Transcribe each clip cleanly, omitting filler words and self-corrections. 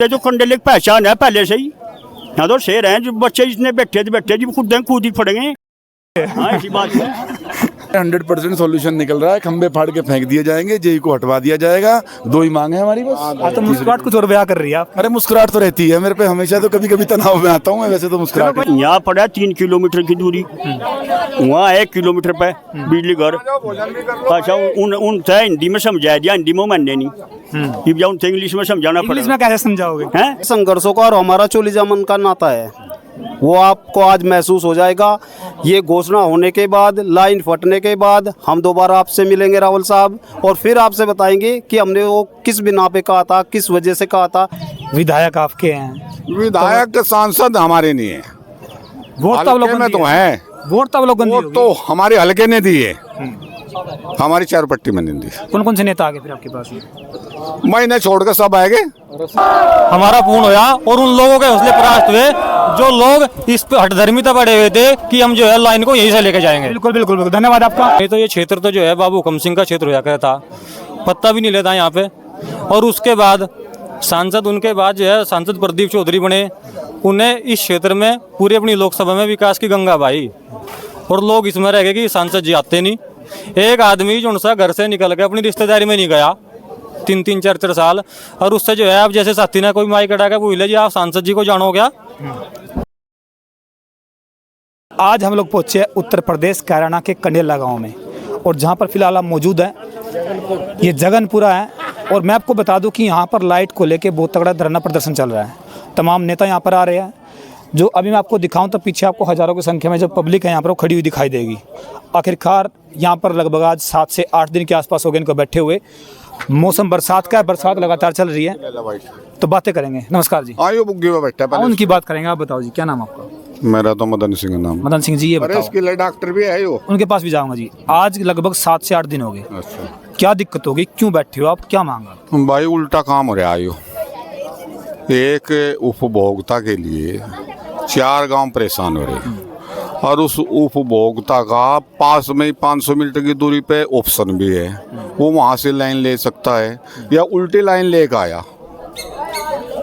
ये जो कंडेले की पहचान है पहले से ही। यहाँ तो शेर हैं जो बच्चे जितने बैठे जी खुद कूद ही पड़ेंगे। हाँ ऐसी बात है। 100% सॉल्यूशन निकल रहा है। खंबे फाड़ के फेंक दिए जाएंगे, जेई को हटवा दिया जाएगा। दो ही मांग है हमारी बस। आज तो मुस्कुराहट कुछ और बयां कर रही है आप। अरे मुस्कुराहट तो रहती है मेरे पे हमेशा, तो कभी कभी तनाव में आता हूँ मैं, वैसे तो मुस्कुराहट। यहाँ पड़ा 3 किलोमीटर की दूरी, वहाँ 1 किलोमीटर पे बिजली घर। अच्छा उन हिंदी में समझाया दिया, हिंदी में मानने नहीं, जब उनसे इंग्लिश में समझाना इंग्लिश पड़ेगा। में कैसे समझाओगे? हैं संघर्षों का और हमारा चोली जामन का नाता है, वो आपको आज महसूस हो जाएगा। ये घोषणा होने के बाद, लाइन फटने के बाद हम दोबारा आपसे मिलेंगे रावल साहब, और फिर आपसे बताएंगे कि हमने वो किस बिना पे कहा था, किस वजह से कहा था। विधायक आपके हैं, विधायक सांसद हमारे नहीं है, वोट तो हल्के में तो है। वोट तो अवलोकन वो तो हमारे हल्के ने दिए, हमारी चार पट्टी में नहीं दी। कौन कौन से नेता आ गए फिर आपके पास? महीने छोड़ कर सब आएंगे। हमारा पूर्ण होया और उन लोगों के हौसले परास्त हुए जो लोग इस पे हठधर्मिता बढ़े हुए थे कि हम जो है लाइन को यहीं से लेके जाएंगे। बिल्कुल बिल्कुल बिल्कुल, धन्यवाद आपका। नहीं तो ये क्षेत्र तो जो है बाबू हुकम सिंह का क्षेत्र होया करता था, पत्ता भी नहीं लेता यहाँ पे। और उसके बाद सांसद, उनके बाद जो है सांसद प्रदीप चौधरी बने, उन्हें इस क्षेत्र में पूरी अपनी लोकसभा में विकास की गंगा बहाई, और लोग इसमें रह गए कि सांसद जी आते नहीं। एक आदमी जो उनसा घर से निकल के अपनी रिश्तेदारी में नहीं गया 3-3, 4-4 साल, और उससे जो है आप जैसे साथी ने कोई माइक अड़ा के पूछ जी आप सांसद जी को जानो क्या। आज हम लोग पहुंचे उत्तर प्रदेश कैराना के कंडेला गांव में, और जहां पर फिलहाल हम मौजूद हैं ये जगनपुरा है। और मैं आपको बता दूं कि यहाँ पर लाइट को लेके बहुत तगड़ा धरना प्रदर्शन चल रहा है। तमाम नेता यहाँ पर आ रहे हैं, जो अभी मैं आपको दिखाऊं तो पीछे आपको हज़ारों की संख्या में जो पब्लिक है यहाँ पर वो खड़ी हुई दिखाई देगी। आखिरकार यहाँ पर लगभग आज 7 से 8 दिन के आसपास हो गए इनको बैठे हुए। मौसम बरसात का है, बरसात लगातार चल रही है, तो बातें करेंगे। नमस्कार जी। आयो बुग्गी में बैठा है। उनकी बात करेंगे। आप बताओ जी, क्या नाम आपका? मेरा तो मदन सिंह नाम। मदन सिंह जी, ये बताओ। इसके लिए डॉक्टर भी है यो। उनके पास भी जाऊंगा जी। आज लगभग 7 से 8 दिन हो गए। अच्छा, क्या दिक्कत होगी, क्यों बैठे हो आप, क्या मांगा? भाई उल्टा काम हो रहा है यो। एक उपभोक्ता के लिए 4 गांव परेशान हो रहे हैं, और उस उपभोक्ता का पास में 500 मीटर की दूरी पे ऑप्शन भी है, वो वहाँ से लाइन ले सकता है, या उल्टी लाइन लेकर आया।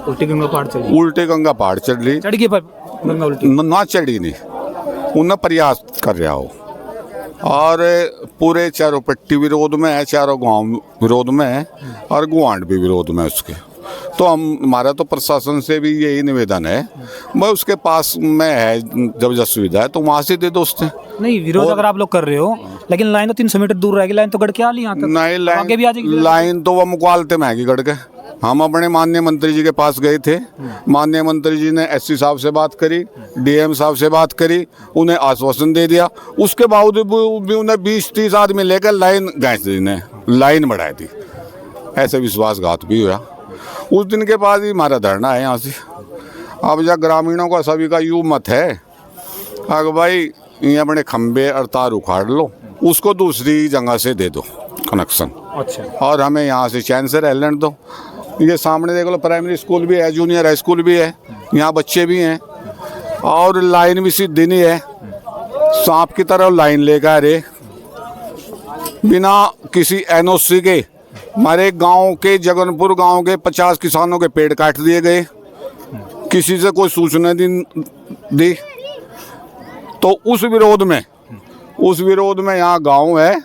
उल्टी गंगा पहाड़ चढ़ी, उल्टे गंगा पहाड़ चढ़ ली, चढ़ गई पर गंगा उल्टी ना चढ़ी नहीं, उन्हें प्रयास कर रहा हो। और पूरे चारों पट्टी विरोध में है, चारों गांव विरोध में है, और गुआंड भी विरोध में है उसके। तो हमारा तो प्रशासन से भी यही निवेदन है, मैं उसके पास में है जब सुविधा है तो वहाँ से दे दो उसने। नहीं, विरोध अगर आप लोग कर रहे हो, लेकिन लाइन तो 300 मीटर दूर रहेगी, लाइन तो गढ़ के आ ली यहाँ तक। नहीं, आगे भी आ जाएगी लाइन तो वो मुकालते में आएगी गढ़ के। हम अपने माननीय मंत्री जी के पास गए थे, माननीय मंत्री जी ने एससी साहब से बात करी, डीएम साहब से बात करी, उन्हें आश्वासन दे दिया। उसके बावजूद भी उन्हें 20-30 आदमी लेकर लाइन गैस दी ने, लाइन बढ़ा दी। ऐसे विश्वासघात भी हुआ। उस दिन के बाद ही हमारा धरना है यहाँ से। अब जब ग्रामीणों का सभी का यूँ मत है, अगर भाई ये अपने खंबे और तार उखाड़ लो, उसको दूसरी जगह से दे दो कनेक्शन। अच्छा, और हमें यहाँ से चैन से रहने दो। ये सामने देख लो, प्राइमरी स्कूल भी है, जूनियर हाई स्कूल भी है, यहाँ बच्चे भी हैं, और लाइन भी सीधी नहीं है, सांप की तरह लाइन लेकर आ रहे बिना किसी एनओसी के। हमारे गांव के, जगनपुर गांव के 50 किसानों के पेड़ काट दिए गए, किसी से कोई सूचना दी। तो उस विरोध में यहाँ गांव है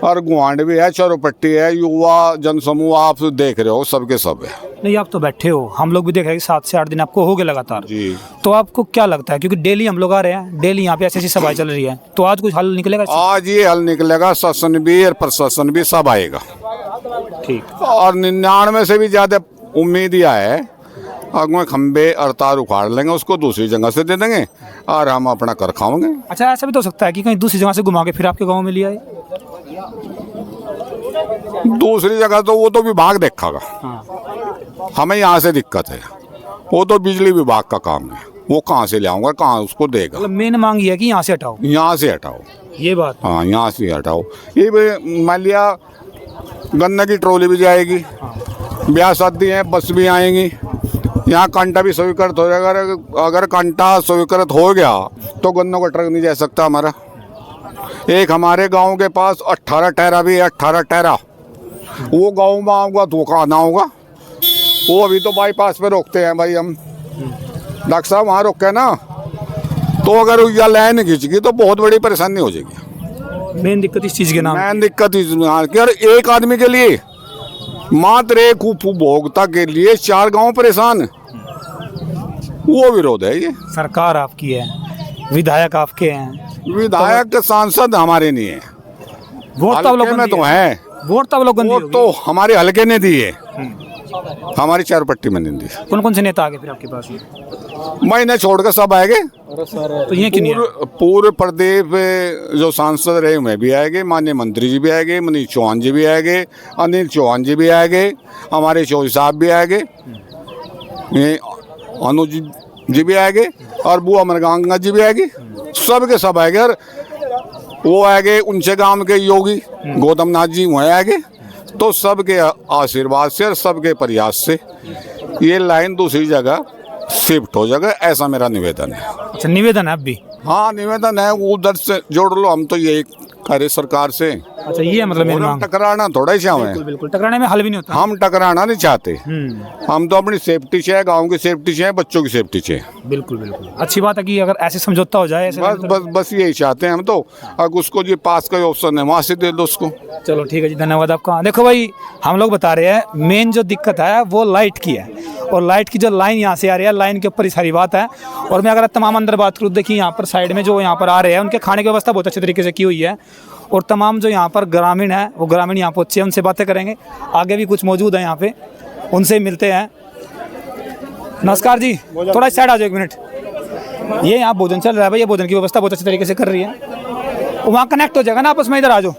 और गुआंड भी है, चौरोपट्टी है, युवा जनसमूह आप देख रहे हो, सबके सब है। नहीं, आप तो बैठे हो, हम लोग भी देख रहे हैं 7 से 8 दिन आपको हो गए लगातार जी। तो आपको क्या लगता है, क्योंकि डेली हम लोग आ रहे हैं, डेली यहाँ पे ऐसी सभाएं चल रही है, तो आज कुछ हल निकलेगा? आज ये हल निकलेगा, शासन भी और प्रशासन भी सब आएगा। ठीक। और 99 से भी ज्यादा उम्मीद यह है, अगुए खंबे और तार उखाड़ लेंगे, उसको दूसरी जगह से दे देंगे और हम अपना कर खाओगे। अच्छा, ऐसा भी तो हो सकता है कि कहीं दूसरी जगह से घुमा के फिर आपके गाँव में लिया है? दूसरी जगह तो वो तो विभाग देखेगा। हमें यहाँ से दिक्कत है, वो तो बिजली विभाग का काम है, वो कहाँ से ले आऊंगा, कहाँ उसको देगा। मतलब मेन मांग ये है कि यहाँ से हटाओ। यहाँ से हटाओ, ये बात। हाँ, यहाँ से हटाओ। ये मान लिया गन्ना की ट्रॉली भी जाएगी, ब्याह शादी है, बस भी आएंगी, यहाँ कांटा भी स्वीकृत हो जाएगा। अगर कांटा स्वीकृत हो गया तो गन्नों का ट्रक नहीं जा सकता हमारा। एक हमारे गांव के पास 18 टहरा भी है, 18 टहरा। वो गांव में आऊँगा तो कहाँ आना होगा, वो अभी तो बाईपास पे रोकते हैं भाई हम, डॉक्टर साहब वहाँ रोके ना, तो अगर यह लाइन खींच गई तो बहुत बड़ी परेशानी हो जाएगी। मेन दिक्कत इस चीज़ के नाम मैं दिक्कत कि यार एक आदमी के लिए, मात्र एक उपभोक्ता के लिए 4 गांव परेशान, वो विरोध है ये। सरकार आपकी है, विधायक आपके हैं, विधायक सांसद हमारे नहीं है, वोट तो हल्के में तो है, वोट तो अवलोकन वो तो हमारे हल्के ने दी है, हमारी चारपट्टी में नहीं दी। कौन कौन से नेता आ गए फिर आपके पास? महीने छोड़कर सब आएंगे, तो ये क्यों नहीं आए? पूरे प्रदेश में जो सांसद रहे मैं भी आएंगे, माननीय मंत्री जी भी आएंगे, मनीष चौहान जी भी आएंगे, अनिल चौहान जी भी आएंगे, हमारे चौधरी साहब भी आएंगे, ये अनुज जी भी आएंगे और बुआ अमरगंगा जी भी आएगी, सब के सब आएंगे। और वो आएंगे उनसे गांव के योगी गौतम नाथ जी वहाँ आएंगे, तो सबके आशीर्वाद से और सबके प्रयास से ये लाइन दूसरी जगह शिफ्ट हो जाएगा, ऐसा मेरा निवेदन है। अच्छा, निवेदन है अब भी? हाँ निवेदन है, उधर से जोड़ लो, हम तो यही करे सरकार से। अच्छा, ये है मतलब मेरी और हम मांग। टकराना थोड़ा ही चाहे, बिल्कुल, टकराने में हल भी नहीं होता। हम टकराना नहीं चाहते, हम तो अपनी सेफ्टी चाहिए, गांव की सेफ्टी चाहिए, बच्चों की सेफ्टी चाहिए। बिल्कुल बिल्कुल, अच्छी बात है कि अगर ऐसे समझौता हो जाए, ऐसे बस यही चाहते हैं हम तो। अगर उसको जी पास का ऑप्शन है वहाँ से दे दो उसको। चलो ठीक है जी, धन्यवाद आपका। देखो भाई, हम लोग बता रहे हैं मेन जो दिक्कत है वो लाइट की है, और लाइट की जो लाइन यहाँ से आ रही है, लाइन के ऊपर ही सारी बात है। और मैं अगर तमाम अंदर बात करूँ, देखिए यहाँ पर साइड में जो यहाँ पर आ रहे हैं, उनके खाने की व्यवस्था बहुत अच्छे तरीके से की हुई है, और तमाम जो यहाँ पर ग्रामीण है वो ग्रामीण यहाँ पहुँचे, उनसे बातें करेंगे। आगे भी कुछ मौजूद है यहाँ पे, उनसे मिलते हैं। नमस्कार जी, थोड़ा साइड आ जाओ 1 मिनट। ये यहाँ भोजन चल रहा है भाई, ये भोजन की व्यवस्था बहुत अच्छे तरीके से कर रही है, वहाँ कनेक्ट हो जाएगा ना आपस में, इधर आ जाओ।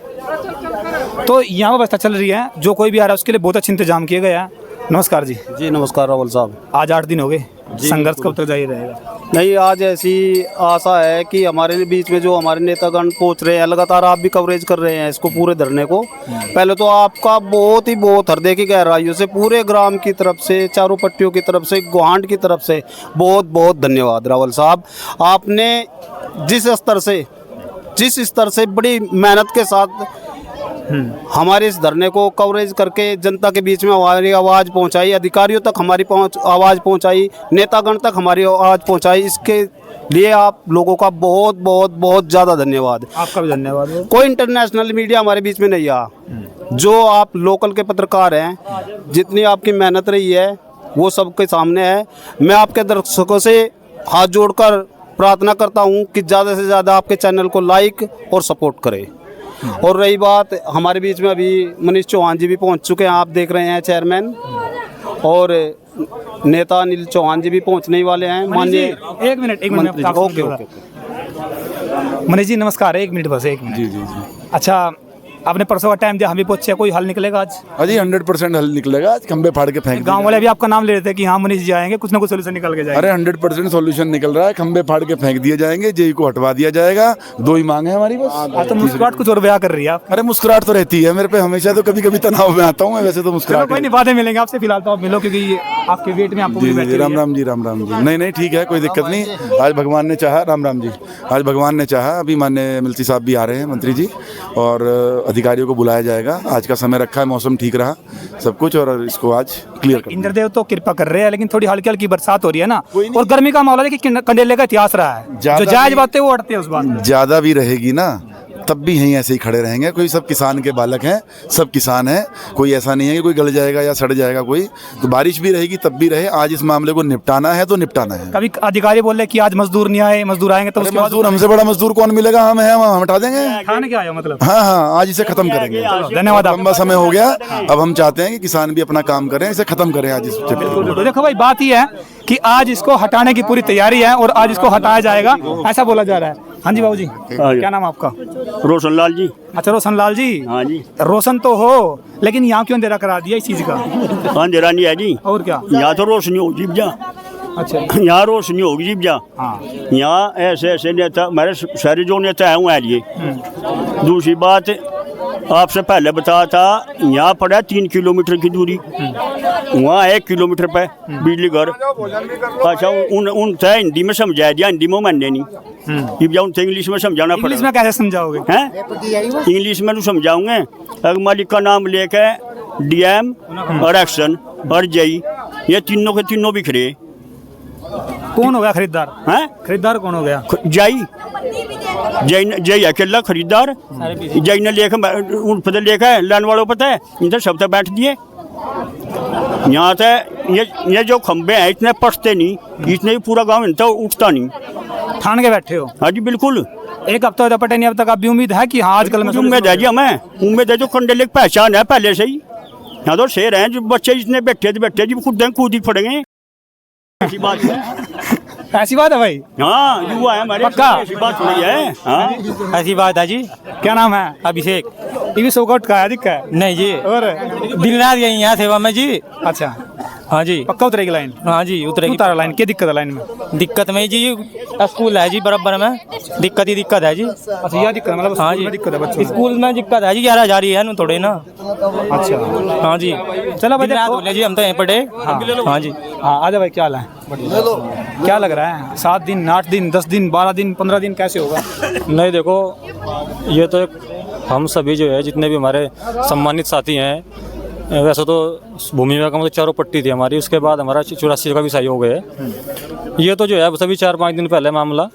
तो यहाँ व्यवस्था चल रही है, जो कोई भी आ रहा है उसके लिए बहुत अच्छा इंतजाम किया गया है। नमस्कार जी। जी नमस्कार रावल साहब। आज 8 दिन हो गए, संघर्ष कब तक जारी रहेगा? नहीं, आज ऐसी आशा है कि हमारे बीच में जो हमारे नेतागण पहुंच रहे हैं, लगातार आप भी कवरेज कर रहे हैं इसको, पूरे धरने को। पहले तो आपका बहुत हृदय की गहराइयों से, पूरे ग्राम की तरफ से, चारों पट्टियों की तरफ से, गोहांड की तरफ से बहुत धन्यवाद रावल साहब। आपने जिस स्तर से बड़ी मेहनत के साथ हमारे इस धरने को कवरेज करके जनता के बीच में हमारी आवाज़ पहुंचाई, अधिकारियों तक हमारी आवाज़ पहुंचाई, नेतागण तक हमारी आवाज़ पहुंचाई, इसके लिए आप लोगों का बहुत ज़्यादा धन्यवाद। आपका भी धन्यवाद। कोई इंटरनेशनल मीडिया हमारे बीच में नहीं आया, जो आप लोकल के पत्रकार हैं, जितनी आपकी मेहनत रही है वो सबके सामने है। मैं आपके दर्शकों से हाथ जोड़कर प्रार्थना करता हूँ कि ज़्यादा से ज़्यादा आपके चैनल को लाइक और सपोर्ट करें। और रही बात, हमारे बीच में अभी मनीष चौहान जी भी पहुंच चुके हैं, आप देख रहे हैं चेयरमैन, और नेता अनिल चौहान जी भी पहुंचने वाले हैं। माननीय 1 मिनट ओके। मनीष जी नमस्कार, 1 मिनट बस, 1 मिनट। जी। अच्छा, आपने परसों का टाइम दिया, हम भी पहुंचे, कोई हल निकलेगा आज? अजी 100% हल निकलेगा आज, खंबे फाड़ के फेंक गांव वाले भी आपका नाम ले रहे थे कि हाँ मनीष जी आएंगे, कुछ ना कुछ सोल्यूशन निकल के जाएगा। अरे 100% सॉल्यूशन निकल रहा है, खंबे फाड़ के फेंक दिए जाएंगे, जेई को हटवा दिया जाएगा, 2 ही मांग है हमारी बस। आज तो मुस्कुराहट कुछ और बयां कर रही है आप। अरे मुस्कुराहट तो रहती है मेरे पे हमेशा, तो कभी कभी तनाव में आता हूँ मैं, वैसे तो मुस्कुराहट। कोई नहीं, बातें मिलेंगे आपसे, फिलहाल तो आप मिलो, क्योंकि आपके वेट में आपको जी राम जी। नहीं ठीक है, कोई दिक्कत नहीं। आज भगवान ने चाहा, राम जी, आज भगवान ने चाहा, अभी माननीय मिल्ती साहब भी आ रहे हैं, मंत्री जी, और अधिकारियों को बुलाया जाएगा। आज का समय रखा है, मौसम ठीक रहा सब कुछ, और इसको आज क्लियर कर। इंद्रदेव तो कृपा कर रहे हैं, लेकिन थोड़ी हल्की हल्की बरसात हो रही है ना, और गर्मी का मामला है कि कंडेले का इतिहास रहा है, जो जायज बातें वो अड़ते हैं उस बात में। ज्यादा भी रहेगी ना तब भी यहीं ऐसे ही खड़े रहेंगे, कोई सब किसान के बालक हैं, सब किसान हैं, कोई ऐसा नहीं है कि कोई गल जाएगा या सड़ जाएगा कोई, तो बारिश भी रहेगी तब भी रहे। आज इस मामले को निपटाना है तो निपटाना है। कभी अधिकारी बोल रहे कि आज मजदूर नहीं आए, मजदूर आएंगे तो उसके बाद मजदूर, हमसे बड़ा मजदूर कौन मिलेगा, हम हैं, हम हटा देंगे। खाने क्या आया मतलब? हाँ, आज इसे खत्म करेंगे। धन्यवाद। लंबा समय हो गया, अब हम चाहते हैं कि किसान भी अपना काम करें, इसे खत्म करें आज इस तो देखो भाई, बात ये है कि आज इसको हटाने की पूरी तैयारी है, और आज इसको हटाया जाएगा, ऐसा बोला जा रहा है। हाँ जी बाबू जी, क्या नाम आपका? रोशन लाल जी। अच्छा, रोशन लाल जी। हाँ जी। रोशन तो हो, लेकिन यहाँ क्यों अंधेरा करा दिया इस चीज का? अंधेरा नहीं है जी, और क्या? यहाँ तो रोशनी होगी जीप जा। अच्छा, यहाँ रोशनी होगी जीप जा। हाँ। यहाँ ऐसे नेता, मेरे सारे जो नेता है वो है लिए। दूसरी बात, आपसे पहले बताया था, यहाँ पड़ा 3 किलोमीटर की दूरी, वहाँ 1 किलोमीटर पे बिजली घर। अच्छा, उनसे हिंदी में समझाया दिया, हिंदी में मानने नहीं, उनसे इंग्लिश में समझाना पड़ेगा। इंग्लिश में कैसे समझाओगे? हैं? इंग्लिश में तो समझाऊंगे। अगर मालिक का नाम लेके डीएम और एक्शन और जेई, ये तीनों के तीनों बिखरे कौन हो गया खरीदार? हैं। खरीदार कौन हो गया? जय अकेला खरीदार, जय ने लेकर पता लेखा है लाइन वालों पता है, इधर सब तक बैठ दिए। यहाँ से ये जो खंबे हैं इतने पटते नहीं, इतने ही पूरा गांव इनता उठता नहीं। ठान के बैठे हो? हाँ जी बिल्कुल। एक हफ्ता होता पटे नहीं, अब तक आप भी उम्मीद है कि हाँ आजकल में उम्मीद है जी, हमें उम्मीद है जो कंडेले की पहचान है पहले से ही। यहाँ तो शेर हैं जो बच्चे इतने बैठे जी खुद कूद ही पड़ेंगे। ऐसी बात है। ऐसी बात है भाई? हाँ युवा है हमारे, पक्का? ऐसी बात थोड़ी है। हाँ ऐसी बात है जी। क्या नाम है? अभिषेक। ये भी सोकआउट का है दिक्कत? नहीं जी, और दिन रात यही यहाँ सेवा में जी। अच्छा, हाँ जी, पक्का उतरेगी लाइन? हाँ जी उतरेगी। उतारा लाइन, क्या दिक्कत है लाइन में? दिक्कत में जी स्कूल है जी बराबर में, दिक्कत ही दिक्कत है जी। अच्छा यह दिक्कत है, मतलब हाँ स्कूल जी में दिक्कत है बच्चों स्कूल में दिक्कत है जी, 11,000 है ना थोड़े ना। अच्छा हाँ जी, चलो भाई दिन रात देखो। बोले जी हम तो यहीं पढ़े। हाँ जी, हाँ आजा भाई, क्या हाल है? क्या लग रहा है? 7 दिन, 8 दिन, 10 दिन, 12 दिन, 15 दिन कैसे होगा? नहीं देखो, ये तो एक हम सभी जो है जितने भी हमारे सम्मानित साथी हैं, वैसे तो भूमि में मतलब चारों पट्टी थी हमारी, उसके बाद हमारा 84 का भी सही हो गया है। ये तो जो है सभी 4-5 दिन पहले मामला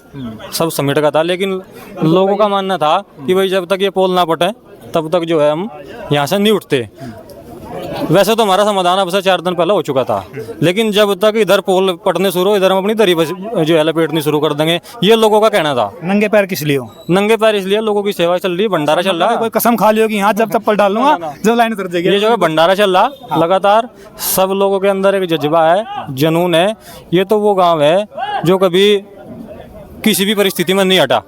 सब समेट का था, लेकिन लोगों का मानना था कि भाई जब तक ये पोल ना पटे तब तक जो है हम यहाँ से नहीं उठते। वैसे तो हमारा समाधान अब से 4 दिन पहले हो चुका था, लेकिन जब तक इधर पोल पटने शुरू, इधर हम अपनी दरी जो है लपेटनी शुरू कर देंगे, ये लोगों का कहना था। नंगे पैर किस लिए हो? नंगे पैर इसलिए लोगों की सेवा चल रही है, भंडारा चल रहा है। कोई कसम खा लियो कि यहाँ जब चप्पल डाल लूंगा जब लाइन उतर जाएगी? ये जो है भंडारा चल रहा लगातार, सब लोगों के अंदर एक जज्बा है, जुनून है। ये तो वो गांव है जो कभी किसी भी परिस्थिति में नहीं हटा।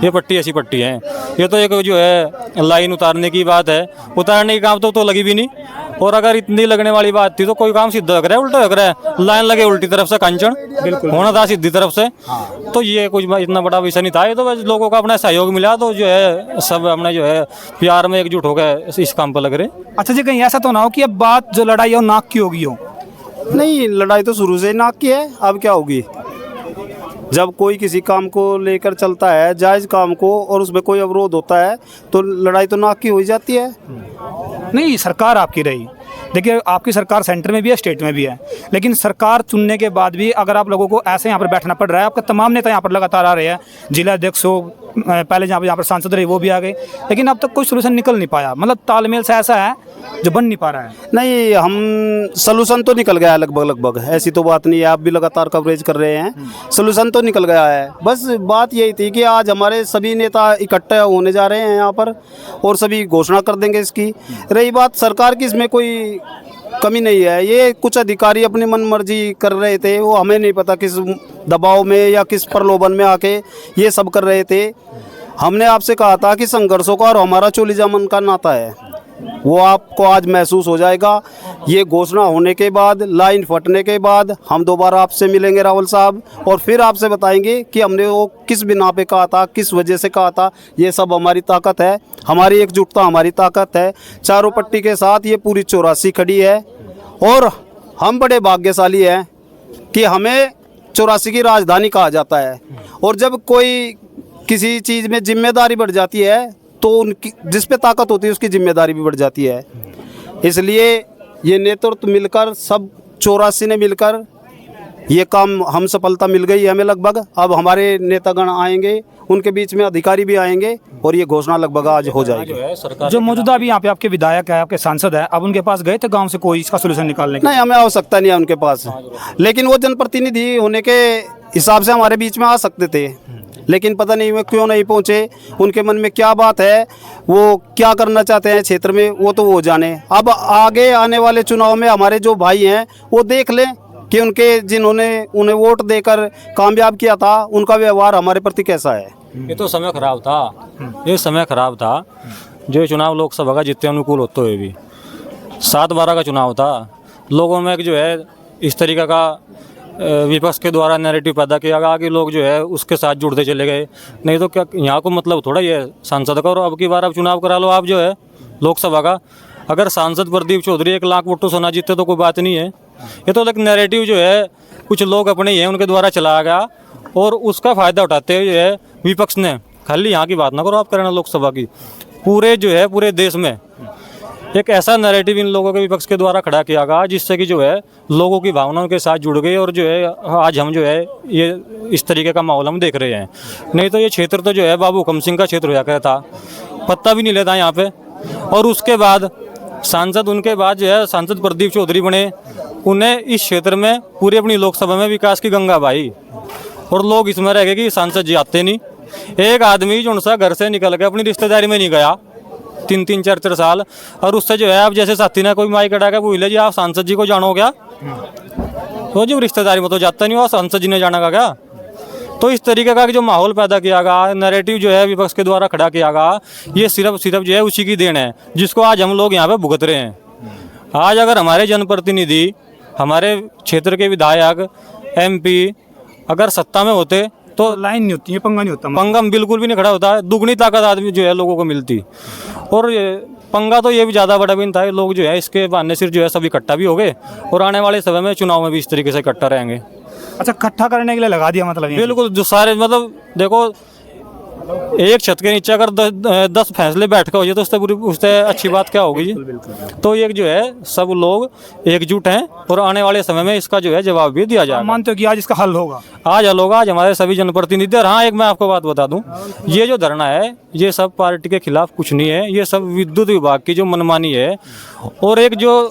ये पट्टी ऐसी पट्टी है। ये तो एक जो है लाइन उतारने की बात है, उतारने की काम तो लगी भी नहीं। और अगर इतनी लगने वाली बात थी तो कोई काम सीधा लग रहा है उल्टा लग रहा है। लाइन लगे उल्टी तरफ से कंचन बिल्कुल होना था सीधी तरफ से। तो ये कुछ इतना बड़ा विषय नहीं था। ये तो बस लोगों का अपना सहयोग मिला तो जो है सब अपने जो है प्यार में एकजुट हो गए इस काम पर लग रहे। अच्छा जी, कहीं ऐसा तो ना हो कि अब बात जो लड़ाई है वो नाक की होगी हो? नहीं, लड़ाई तो शुरू से ही नाक की है, अब क्या होगी? जब कोई किसी काम को लेकर चलता है, जायज़ काम को, और उसमें कोई अवरोध होता है तो लड़ाई तो नाक की हो ही जाती है। नहीं, सरकार आपकी रही, देखिए आपकी सरकार सेंटर में भी है, स्टेट में भी है, लेकिन सरकार चुनने के बाद भी अगर आप लोगों को ऐसे यहाँ पर बैठना पड़ रहा है, आपके तमाम नेता यहाँ पर लगातार आ रहे हैं, जिला अध्यक्ष हो, पहले यहाँ पर सांसद रहे वो भी आ गए, लेकिन अब तक कोई सोल्यूशन निकल नहीं पाया। मतलब तालमेल से ऐसा है जो बन नहीं पा रहा है। नहीं, हम सलूशन तो निकल गया है लगभग, ऐसी तो बात नहीं है। आप भी लगातार कवरेज कर रहे हैं, सलूशन तो निकल गया है। बस बात यही थी कि आज हमारे सभी नेता इकट्ठे होने जा रहे हैं यहाँ पर और सभी घोषणा कर देंगे इसकी। रही बात सरकार की, इसमें कोई कमी नहीं है। ये कुछ अधिकारी अपनी मन मर्जी कर रहे थे, वो हमें नहीं पता किस दबाव में या किस प्रलोभन में आके ये सब कर रहे थे। हमने आपसे कहा था कि संघर्षों का और हमारा चोली जामन का नाता है, वो आपको आज महसूस हो जाएगा। ये घोषणा होने के बाद, लाइन फटने के बाद हम दोबारा आपसे मिलेंगे रावल साहब, और फिर आपसे बताएंगे कि हमने वो किस बिना पे कहा था, किस वजह से कहा था। ये सब हमारी ताकत है, हमारी एकजुटता हमारी ताकत है। चारों पट्टी के साथ ये पूरी 84 खड़ी है और हम बड़े भाग्यशाली हैं कि हमें 84 की राजधानी कहा जाता है। और जब कोई किसी चीज़ में जिम्मेदारी बढ़ जाती है तो उनकी जिस पे ताकत होती है उसकी जिम्मेदारी भी बढ़ जाती है। इसलिए ये नेतृत्व मिलकर, सब 84 ने मिलकर ये काम, हम सफलता मिल गई हमें लगभग। अब हमारे नेतागण आएंगे, उनके बीच में अधिकारी भी आएंगे और ये घोषणा लगभग आज हो जाएगी। जो मौजूदा अभी यहाँ पे आपके विधायक है, आपके सांसद है, अब उनके पास गए थे गांव से कोई इसका सोल्यूशन निकालने का? नहीं, हमें आवश्यकता नहीं है उनके पास, लेकिन वो जनप्रतिनिधि होने के हिसाब से हमारे बीच में आ सकते थे, लेकिन पता नहीं वो क्यों नहीं पहुंचे। उनके मन में क्या बात है, वो क्या करना चाहते हैं क्षेत्र में, वो तो वो जाने। अब आगे आने वाले चुनाव में हमारे जो भाई हैं वो देख लें कि उनके जिन्होंने उन्हें वोट देकर कामयाब किया था उनका व्यवहार हमारे प्रति कैसा है। ये तो समय खराब था, ये समय खराब था। जो चुनाव लोकसभा का जितने अनुकूल होते हुए भी 7-12 का चुनाव था, लोगों में जो है इस तरीके का विपक्ष के द्वारा नैरेटिव पैदा किया गया कि लोग जो है उसके साथ जुड़ते चले गए। नहीं तो क्या यहाँ को मतलब थोड़ा ये सांसद का, और अब की बार आप चुनाव करा लो आप जो है लोकसभा का, अगर सांसद प्रदीप चौधरी 1 लाख वोटों से ना जीते तो कोई बात नहीं है। ये तो एक नैरेटिव जो है कुछ लोग अपने ही हैं उनके द्वारा चलाया गया, और उसका फ़ायदा उठाते हुए जो है विपक्ष ने, खाली यहाँ की बात ना करो आप करना लोकसभा की, पूरे जो है पूरे देश में एक ऐसा नैरेटिव इन लोगों के विपक्ष के द्वारा खड़ा किया गया जिससे कि जो है लोगों की भावनाओं के साथ जुड़ गए और जो है आज हम जो है ये इस तरीके का माहौल हम देख रहे हैं। नहीं तो ये क्षेत्र तो जो है बाबू हुकम सिंह का क्षेत्र होया करता था, पत्ता भी नहीं लेता यहाँ पे। और उसके बाद सांसद उनके बाद जो है सांसद प्रदीप चौधरी बने, उन्हें इस क्षेत्र में पूरी अपनी लोकसभा में विकास की गंगा बहाई और लोग इसमें रह गए कि सांसद जी आते नहीं। एक आदमी जो उनसा घर से निकल के अपनी रिश्तेदारी में नहीं गया 3-3, 4-4 साल, और उससे जो है अब जैसे साथी ने कोई माइक कटा के पूछ जी आप सांसद जी को जानो क्या, तो जो रिश्तेदारी में तो जाता नहीं हुआ, सांसद जी ने जाना का क्या। तो इस तरीके का जो माहौल पैदा किया गया, नैरेटिव जो है विपक्ष के द्वारा खड़ा किया गया, ये सिर्फ जो है उसी की देन है जिसको आज हम लोग यहाँ पे भुगत रहे हैं। आज अगर हमारे जनप्रतिनिधि, हमारे क्षेत्र के विधायक, MP अगर सत्ता में होते तो लाइन नहीं होती है, पंगा नहीं होता, पंगा बिल्कुल भी नहीं खड़ा होता है। दुगनी ताकत आदमी जो है लोगों को मिलती। और पंगा तो ये भी ज़्यादा बड़ा भी नहीं था, लोग जो है इसके बहाने सिर्फ जो है सब इकट्ठा भी हो गए और आने वाले समय में चुनाव में भी इस तरीके से इकट्ठा रहेंगे। अच्छा, इकट्ठा करने के लिए लगा दिया मतलब ये? बिल्कुल, जो सारे मतलब देखो एक छत के नीचे अगर 10 फैसले बैठ कर हो जाए तो उससे अच्छी बात क्या होगी जी। तो ये जो है सब लोग एकजुट हैं और आने वाले समय में इसका जो है जवाब भी दिया जाएगा। मानते हो कि आज इसका हल होगा? आज हल होगा, आज हमारे सभी जनप्रतिनिधि। और हाँ, एक मैं आपको बात बता दूं, ये जो धरना है ये सब पार्टी के खिलाफ कुछ नहीं है, ये सब विद्युत विभाग की जो मनमानी है और एक जो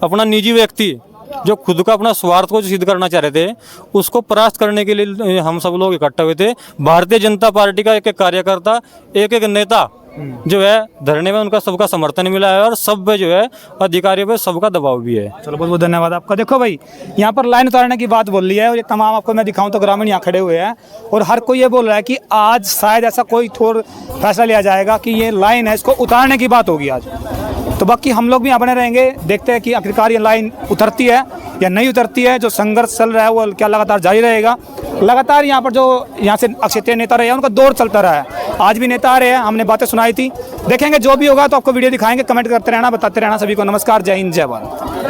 अपना निजी व्यक्ति जो खुद का अपना स्वार्थ को सिद्ध करना चाह रहे थे, उसको परास्त करने के लिए हम सब लोग इकट्ठे हुए थे। भारतीय जनता पार्टी का एक एक कार्यकर्ता, एक एक नेता जो है धरने में उनका सबका समर्थन मिला है और सब पे जो है अधिकारियों पे सबका दबाव भी है। चलो, बहुत बहुत धन्यवाद आपका। देखो भाई, यहाँ पर लाइन उतारने की बात बोल रही है और ये तमाम आपको मैं दिखाऊं तो ग्रामीण यहाँ खड़े हुए हैं और हर कोई ये बोल रहा है कि आज शायद ऐसा कोई ठोस फैसला लिया जाएगा कि ये लाइन है इसको उतारने की बात होगी आज। तो बाकी हम लोग भी यहाँ बने रहेंगे, देखते हैं कि आखिरकार ये लाइन उतरती है या नहीं उतरती है। जो संघर्ष चल रहा है वो क्या लगातार जारी रहेगा? लगातार यहाँ पर जो यहाँ से क्षेत्रीय नेता रहे हैं उनका दौर चलता रहा है। आज भी नेता आ रहे हैं, हमने बातें सुनाई थी, देखेंगे जो भी होगा तो आपको वीडियो दिखाएंगे। कमेंट करते रहना, बताते रहना। सभी को नमस्कार, जय हिंद, जय भारत।